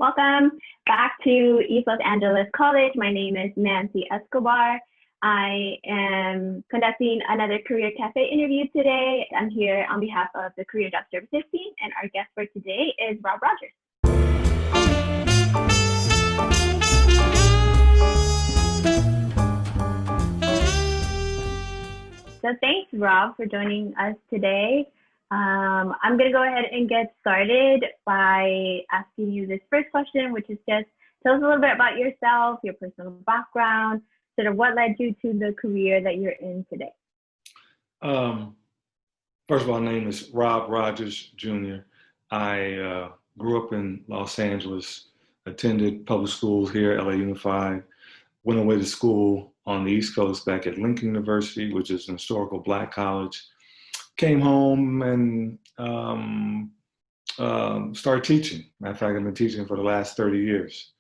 Welcome back to East Los Angeles College. My name is Nancy Escobar. I am conducting another Career Cafe interview today. I'm here on behalf of the Career Job Services team, and our guest for today is Rob Rodgers. So thanks, Rob, for joining us today. I'm going to go ahead and get started by asking you this first question, which is just tell us a little bit about yourself, your personal background, sort of what led you to the career that you're in today. First of all, my name is Rob Rodgers, Jr. I grew up in Los Angeles, attended public schools here, LA Unified, went away to school on the East Coast back at Lincoln University, which is an historical Black college. Came home and started teaching. Matter of fact, I've been teaching for the last 30 years.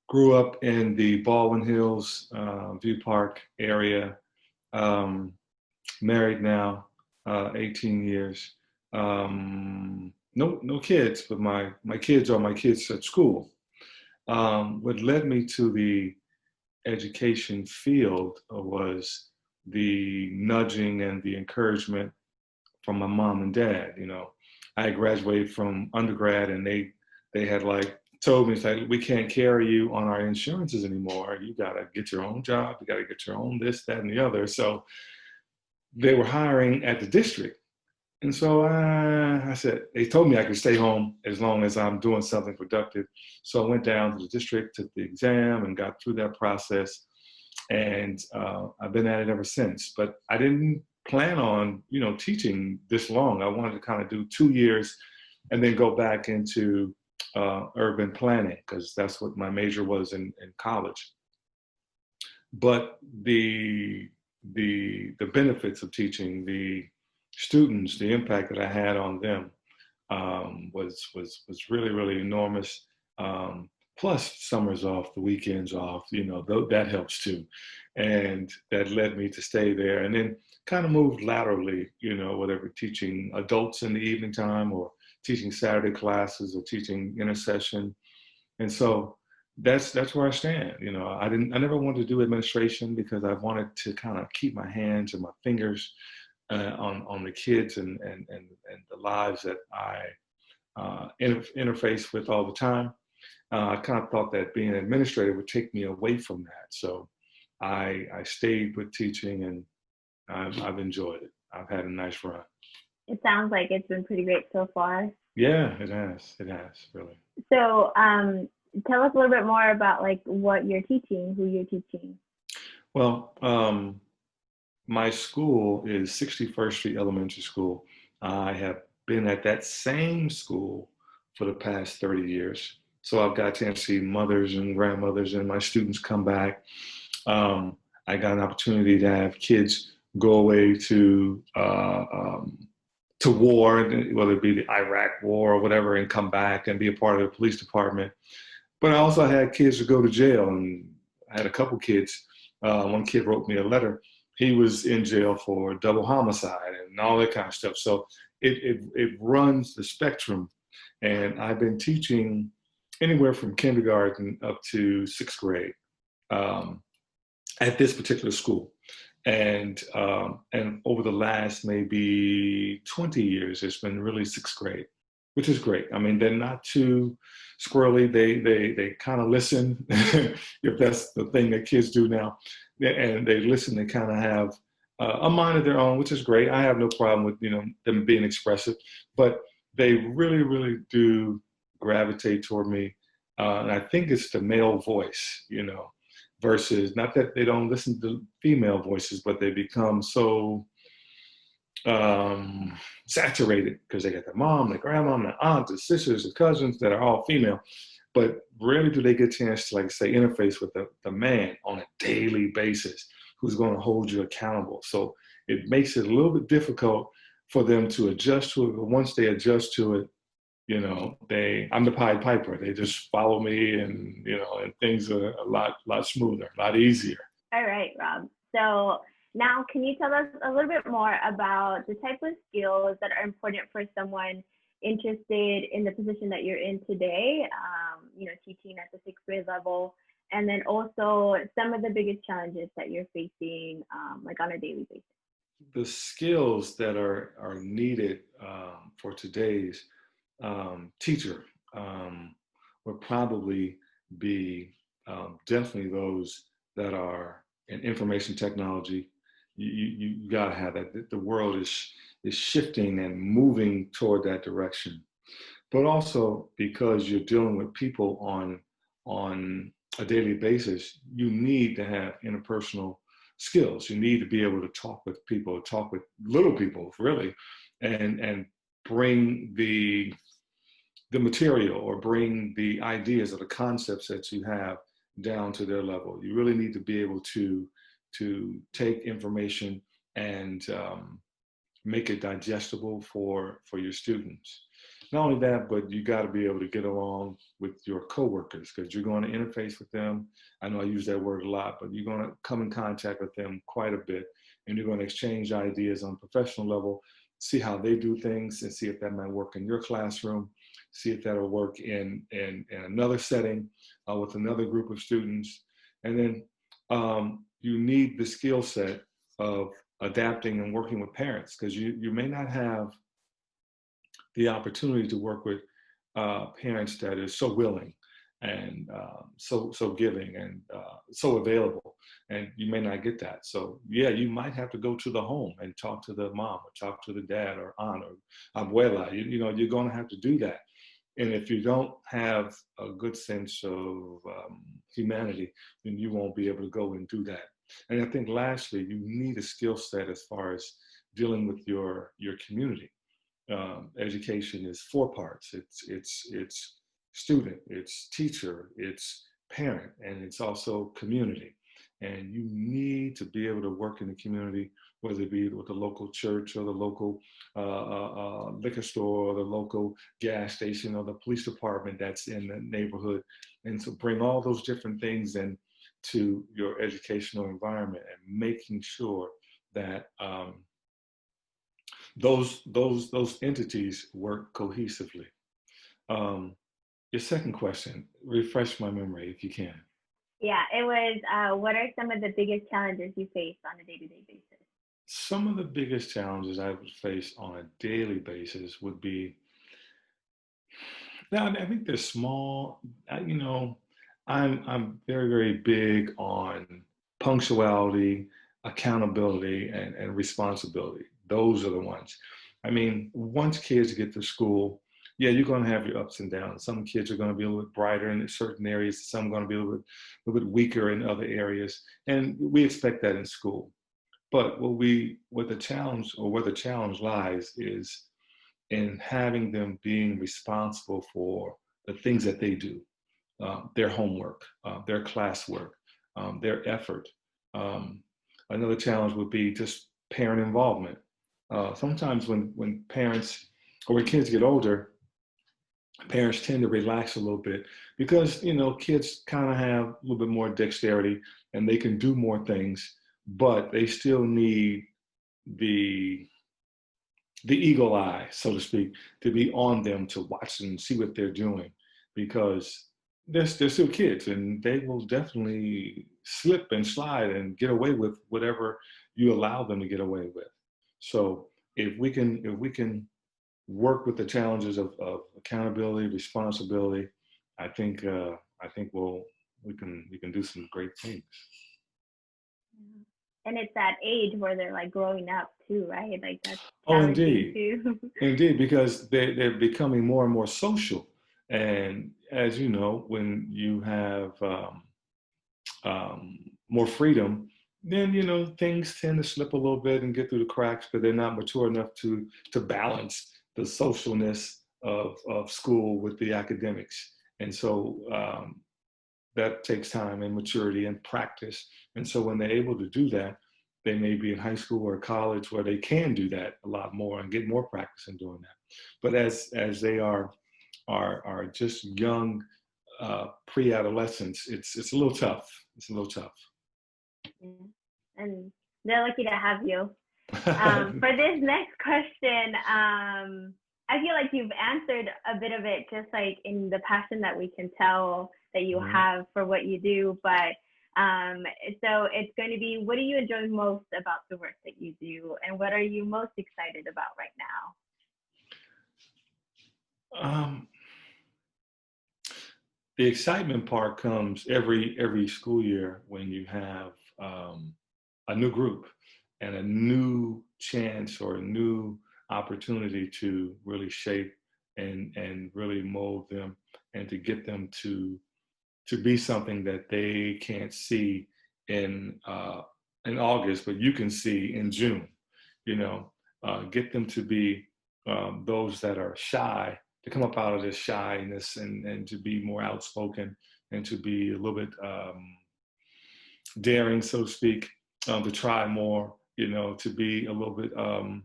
Grew up in the Baldwin Hills, View Park area. Married now, 18 years. No kids, but my kids are my kids at school. What led me to the education field was the nudging and the encouragement from my mom and dad. You know, I graduated from undergrad and they had told me, it's like, we can't carry you on our insurances anymore. You gotta get your own job, you gotta get your own this, that, and the other. So they were hiring at the district. And so I said, they told me I could stay home as long as I'm doing something productive. So I went down to the district, took the exam and got through that process. And I've been at it ever since. But I didn't plan on, teaching this long. I wanted to kind of do 2 years and then go back into urban planning, because that's what my major was in college. But the benefits of teaching, the students, the impact that I had on them was really, really enormous. Plus summers off, the weekends off, that helps too. And that led me to stay there and then kind of moved laterally, whatever, teaching adults in the evening time or teaching Saturday classes or teaching intersession. And so that's where I stand. I never wanted to do administration because I wanted to kind of keep my hands and my fingers on the kids and the lives that I interface with all the time. I kind of thought that being an administrator would take me away from that. So I stayed with teaching and I've enjoyed it. I've had a nice run. It sounds like it's been pretty great so far. Yeah, it has. It has, really. So tell us a little bit more about what you're teaching, who you're teaching. Well, my school is 61st Street Elementary School. I have been at that same school for the past 30 years. So I've got a chance to see mothers and grandmothers and my students come back. I got an opportunity to have kids go away to war, whether it be the Iraq war or whatever, and come back and be a part of the police department. But I also had kids to go to jail, and I had a couple kids. One kid wrote me a letter. He was in jail for double homicide and all that kind of stuff. So it runs the spectrum. And I've been teaching anywhere from kindergarten up to 6th grade at this particular school. And over the last maybe 20 years, it's been really 6th grade, which is great. I mean, they're not too squirrely. They kind of listen, if that's the thing that kids do now. And they listen, they kind of have a mind of their own, which is great. I have no problem with, them being expressive, but they really, really do gravitate toward me. And I think it's the male voice, versus, not that they don't listen to female voices, but they become so saturated because they got their mom, their grandma, their aunt, their sisters, their cousins that are all female. But rarely do they get a chance to, interface with the man on a daily basis who's going to hold you accountable. So it makes it a little bit difficult for them to adjust to it. But once they adjust to it, I'm the Pied Piper. They just follow me and things are a lot smoother, a lot easier. All right, Rob. So now can you tell us a little bit more about the type of skills that are important for someone interested in the position that you're in today, teaching at the sixth grade level, and then also some of the biggest challenges that you're facing, like on a daily basis. The skills that are needed for today's teacher would probably be definitely those that are in information technology. You got to have that. The world is shifting and moving toward that direction. But also because you're dealing with people on a daily basis, you need to have interpersonal skills. You need to be able to talk with people, talk with little people, really, and bring the material or bring the ideas or the concepts that you have down to their level. You really need to be able to take information and make it digestible for your students. Not only that, but you got to be able to get along with your coworkers because you're going to interface with them. I know I use that word a lot, but you're going to come in contact with them quite a bit, and you're going to exchange ideas on a professional level, see how they do things, and see if that might work in your classroom, see if that'll work in another setting with another group of students. And then you need the skill set of adapting and working with parents because you may not have the opportunity to work with parents that are so willing and so giving and so available, and you may not get that. So yeah, you might have to go to the home and talk to the mom or talk to the dad or aunt or abuela. You're going to have to do that. And if you don't have a good sense of humanity, then you won't be able to go and do that. And I think lastly, you need a skill set as far as dealing with your community. Education is four parts. It's student, it's teacher, it's parent, and it's also community. And you need to be able to work in the community, whether it be with the local church or the local liquor store or the local gas station or the police department that's in the neighborhood. And so bring all those different things into your educational environment and making sure that those entities work cohesively. Your second question, refresh my memory if you can. Yeah, it was what are some of the biggest challenges you face on a day-to-day basis? Some of the biggest challenges I would face on a daily basis would be, now I think they're small. I'm very, very big on punctuality, accountability, and responsibility. Those are the ones. I mean, once kids get to school, yeah, you're going to have your ups and downs. Some kids are going to be a little bit brighter in certain areas. Some are going to be a little bit weaker in other areas, and we expect that in school. But what the challenge or where the challenge lies is in having them being responsible for the things that they do, their homework, their classwork, their effort. Um, Another challenge would be just parent involvement. Sometimes when parents or when kids get older, parents tend to relax a little bit because kids kind of have a little bit more dexterity and they can do more things, but they still need the eagle eye, so to speak, to be on them to watch them and see what they're doing because they're still kids and they will definitely slip and slide and get away with whatever you allow them to get away with. So if we can work with the challenges of accountability, responsibility, I think we can do some great things. And it's that age where they're like growing up too, right? Like that's indeed, too. indeed, because they're becoming more and more social, and as you know, when you have more freedom, then things tend to slip a little bit and get through the cracks, but they're not mature enough to balance the socialness of school with the academics, and so that takes time and maturity and practice. And so when they're able to do that, they may be in high school or college where they can do that a lot more and get more practice in doing that. But as they are just young pre-adolescents, it's a little tough. It's a little tough. Yeah. And they're lucky to have you. For this next question, I feel like you've answered a bit of it, just like in the passion that we can tell that you have for what you do. But so it's going to be, what do you enjoy most about the work that you do, and what are you most excited about right now? The excitement part comes every school year when you have a new group and a new chance or a new opportunity to really shape and really mold them and to get them to be something that they can't see in August, but you can see in June. You know, get them to be those that are shy, to come up out of this shyness and to be more outspoken and to be a little bit daring, so to speak, to try more. You know, to be a little bit um,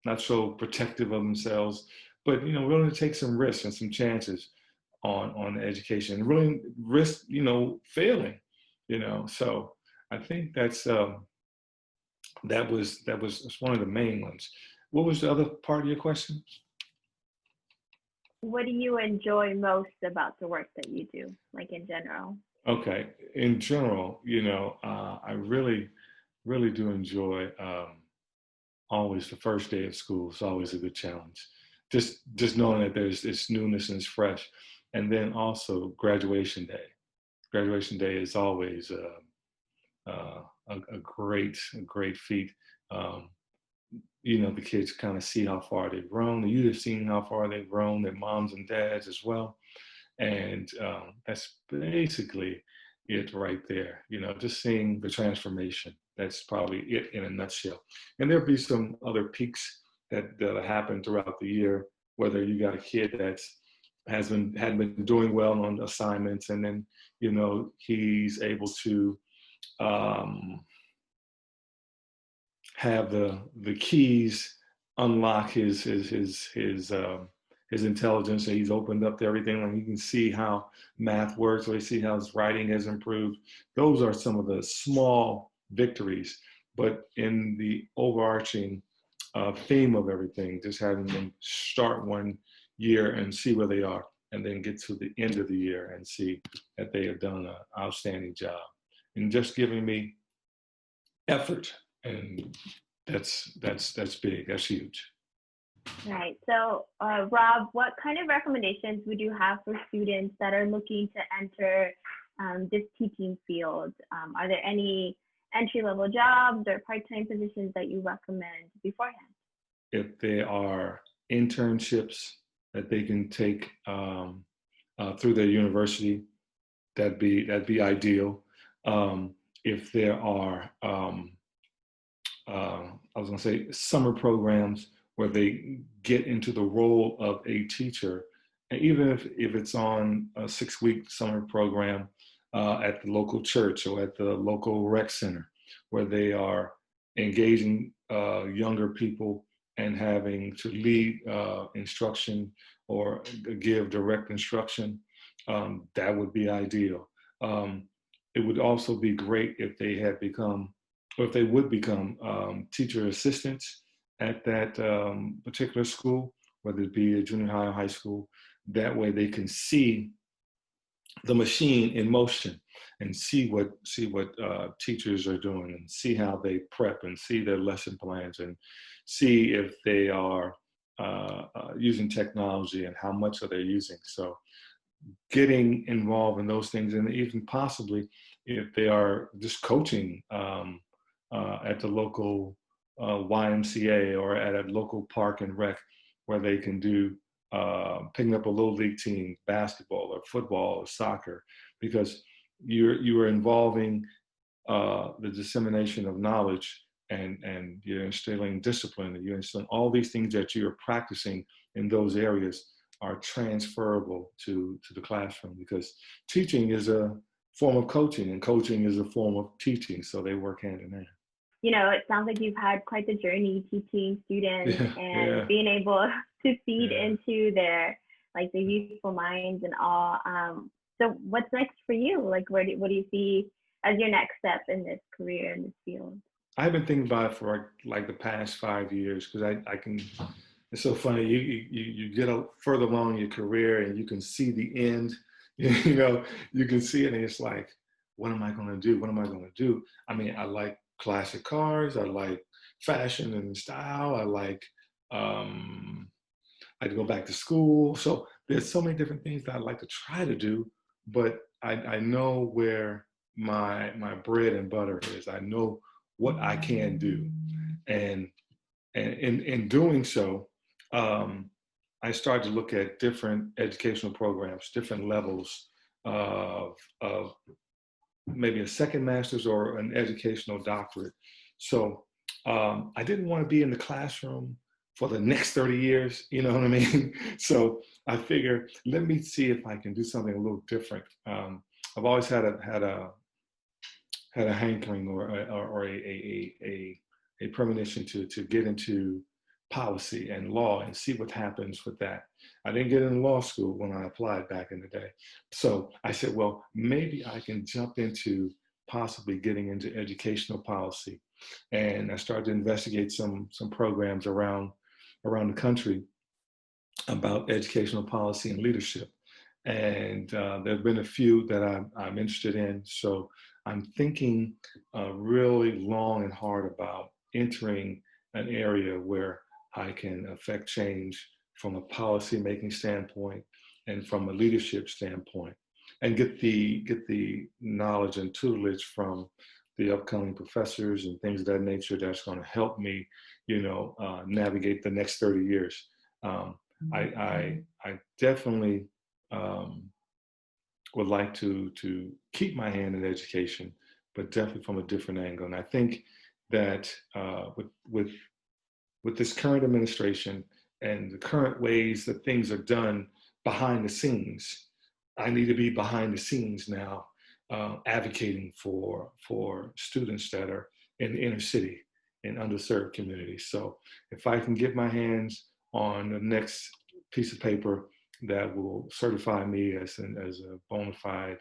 not so protective of themselves, but willing to take some risks and some chances on education and really risk failing. So I think that's one of the main ones. What was the other part of your question? What do you enjoy most about the work that you do, like in general? Okay, in general, I really do enjoy always the first day of school. It's always a good challenge. Just knowing that there's this newness and it's fresh, and then also graduation day. Graduation day is always a great feat. Um, the kids kind of see how far they've grown. You'd have seen how far they've grown, their moms and dads as well. And that's basically it right there. Just seeing the transformation. That's probably it in a nutshell. And there'll be some other peaks that happen throughout the year, whether you got a kid that's hadn't been doing well on assignments, and then he's able to um, have the keys unlock his intelligence, and he's opened up to everything, and he can see how math works, or he see how his writing has improved. Those are some of the small victories, but in the overarching theme of everything, just having them start one year and see where they are, and then get to the end of the year and see that they have done an outstanding job, and just giving me effort. And that's big. That's huge. Right. So, Rob, what kind of recommendations would you have for students that are looking to enter this teaching field? Are there any entry-level jobs or part-time positions that you recommend beforehand? If there are internships that they can take through their university, that'd be ideal. If there are I was going to say summer programs where they get into the role of a teacher, and even if it's on a 6-week summer program at the local church or at the local rec center, where they are engaging younger people and having to lead instruction or give direct instruction, that would be ideal. It would also be great if they had become, or if they would become teacher assistants at that particular school, whether it be a junior high or high school. That way they can see the machine in motion and see what teachers are doing, and see how they prep, and see their lesson plans, and see if they are using technology and how much are they using. So getting involved in those things, and even possibly if they are just coaching at the local YMCA or at a local park and rec, where they can do picking up a little league team, basketball or football or soccer, because you are involving the dissemination of knowledge, and you're instilling discipline, and you're instilling all these things that you're practicing in those areas are transferable to the classroom, because teaching is a form of coaching, and coaching is a form of teaching, so they work hand in hand. It sounds like you've had quite the journey teaching students and Yeah. being able to feed into their youthful minds and all. So what's next for you? Like, what do you see as your next step in this career, in this field? I've been thinking about it for like the past 5 years because I can. It's so funny. You get further along in your career and you can see the end. You know, you can see it, and it's like, what am I going to do? What am I going to do? I mean, I like classic cars. I like fashion and style. I like. Um, I'd go back to school. So there's so many different things that I'd like to try to do, but I know where my bread and butter is. I know what I can do, and in doing so, um, I started to look at different educational programs, different levels of maybe a second master's or an educational doctorate. So I didn't want to be in the classroom for the next 30 years, you know what I mean? So I figure, let me see if I can do something a little different. I've always had a hankering or a premonition to get into policy and law and see what happens with that. I didn't get into law school when I applied back in the day. So I said, well, maybe I can jump into possibly getting into educational policy. And I started to investigate some programs around the country about educational policy and leadership. And there have been a few that I'm interested in. So I'm thinking really long and hard about entering an area where I can affect change from a policy making standpoint and from a leadership standpoint, and get the knowledge and tutelage from the upcoming professors and things of that nature that's going to help me, navigate the next 30 years. I definitely would like to keep my hand in education, but definitely from a different angle. And I think that with this current administration and the current ways that things are done behind the scenes, I need to be behind the scenes now, advocating for students that are in the inner city and underserved communities. So if I can get my hands on the next piece of paper that will certify me as a bona fide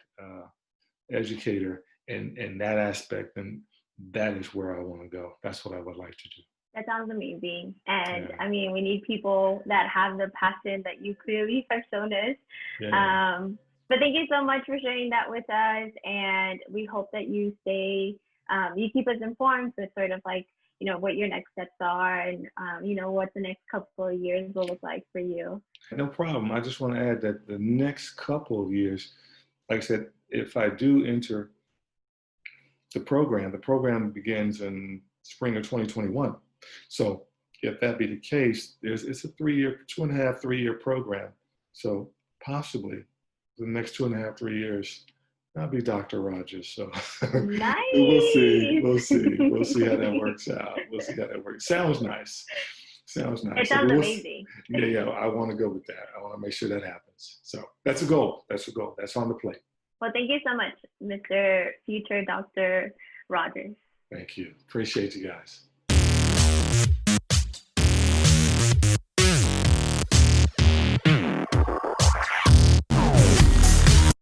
educator in that aspect, then that is where I want to go. That's what I would like to do. That sounds amazing. And Yeah. I mean, we need people that have the passion that you clearly have shown us. Yeah. But thank you so much for sharing that with us. And we hope that you you keep us informed with sort of like, what your next steps are and, what the next couple of years will look like for you. No problem. I just want to add that the next couple of years, like I said, if I do enter the program begins in spring of 2021. So if that be the case, it's a 3 year, 2.5, 3 year program. So possibly the next 2.5, 3 years, I'll be Dr. Rodgers. So Nice. we'll see. We'll see. We'll see how that works out. We'll see how that works. Sounds nice. Sounds nice. It sounds amazing. Yeah, I want to go with that. I want to make sure that happens. So that's a goal. That's a goal. That's on the plate. Well, thank you so much, Mr. Future Dr. Rodgers. Thank you. Appreciate you guys.